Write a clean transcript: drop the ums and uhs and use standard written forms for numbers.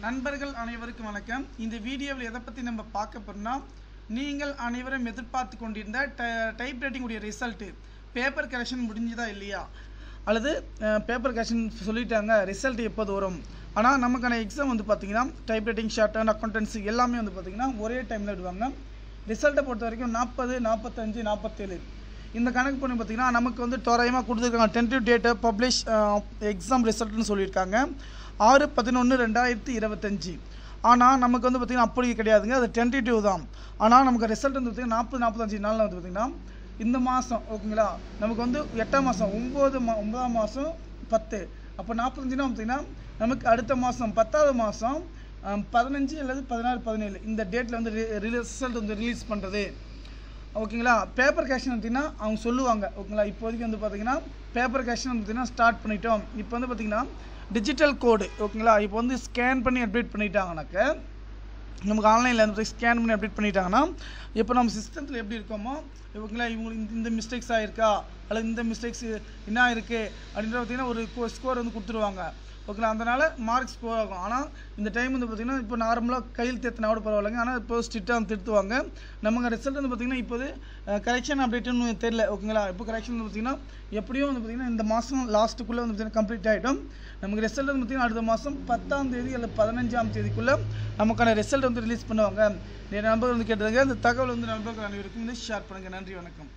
நண்பர்கள் அனைவருக்கும் வணக்கம். இந்த வீடியோவில் எதை பற்றி நம்ம பார்க்க போறோம்னா, நீங்கள் அனைவரும் எதிர்பார்த்து கொண்டிருந்த டைப் ரைட்டிங் உடைய ரிசல்ட்டு பேப்பர் கரெக்ஷன் முடிஞ்சதா இல்லையா, அல்லது பேப்பர் கரெக்ஷன் சொல்லிட்டாங்க ரிசல்ட் எப்போது வரும். ஆனால் நமக்கான எக்ஸாம் வந்து பார்த்திங்கன்னா type writing, short and accountancy எல்லாமே வந்து பார்த்திங்கன்னா ஒரே டைமில் விடுவாங்க. ரிசல்ட்டை பொறுத்த வரைக்கும் 40, 45, 47 இந்த கணக்கு பண்ணி பார்த்திங்கன்னா நமக்கு வந்து தோராயமாக கொடுத்துருக்காங்க. டென்டிவ் டேட்டை பப்ளிஷ் எக்ஸாம் ரிசல்ட்னு சொல்லியிருக்காங்க 6/11/2025. ஆனால் நமக்கு வந்து பார்த்திங்கன்னா அப்படி கிடையாதுங்க, அது டென்டேட்டிவ் தான். ஆனால் நமக்கு ரிசல்ட் வந்து பார்த்திங்கன்னா 40-45 நாளில் வந்து பார்த்திங்கன்னா இந்த மாதம் ஓகேங்களா, நமக்கு வந்து 8ஆம் மாதம் 9ஆம் மாதம் 10, அப்போ 45னா பார்த்திங்கன்னா நமக்கு அடுத்த மாதம் 10வது மாதம் 15 அல்லது 16, 17 இந்த டேட்டில் வந்து ரிசல்ட் வந்து ரிலீஸ் பண்ணுறது ஓகேங்களா. பேப்பர் கரெக்ஷன் பார்த்திங்கன்னா அவங்க சொல்லுவாங்க ஓகேங்களா. இப்போதைக்கு வந்து பார்த்திங்கன்னா பேப்பர் கரெக்ஷன் பார்த்திங்கன்னா ஸ்டார்ட் பண்ணிட்டோம். இப்போ வந்து பார்த்திங்கன்னா டிஜிட்டல் கோடு ஓகேங்களா. இப்போ வந்து ஸ்கேன் பண்ணி அப்டேட் பண்ணிட்டாங்கனாக்க, நமக்கு ஆன்லைனில் வந்து ஸ்கேன் பண்ணி அப்டேட் பண்ணிட்டாங்கன்னா, இப்போ நம்ம சிஸ்டத்தில் எப்படி இருக்கோமோ ஓகேங்களா, இவங்களுக்கு இந்த மிஸ்டேக்ஸ் ஆகிருக்கா அல்லது இந்த மிஸ்டேக்ஸ் என்ன இருக்குது அப்படின்ற பார்த்திங்கன்னா ஒரு ஸ்கோர் வந்து கொடுத்துருவாங்க ஓகேங்களா. அதனால் மார்க் ஸ்கோர் ஆகும். ஆனால் இந்த டைம் வந்து பார்த்திங்கன்னா இப்போ நார்மலாக கையில் தேர்த்தினா கூட பரவாயில்லைங்க, ஆனால் இப்போ ஸ்ட்ரிக்டாக வந்து திருத்துவாங்க. நமக்கு ரிசல்ட் வந்து பார்த்திங்கன்னா இப்போது கரெக்ஷன் அப்டேட்டுன்னு தெரியல ஓகேங்களா. இப்போ கரெக்ஷன் வந்து பார்த்திங்கன்னா எப்படியும் வந்து பார்த்திங்கன்னா இந்த மாதம் லாஸ்ட்டுக்குள்ளே வந்து பார்த்திங்கன்னா கம்ப்ளீட் ஆகிடும். நமக்கு ரிசல்ட் வந்து பார்த்திங்கன்னா அடுத்த மாதம் 10ஆம் தேதி அல்லது 15ஆம் தேதிக்குள்ளே நமக்கான ரிசல்ட் வந்து ரிலீஸ் பண்ணுவாங்க. நிறைய நண்பர்கள் வந்து கேட்டதுங்க. இந்த தகவல் வந்து நண்பர்கள் அனைவருக்கும் வந்து ஷேர் பண்ணுங்கள். நன்றி, வணக்கம்.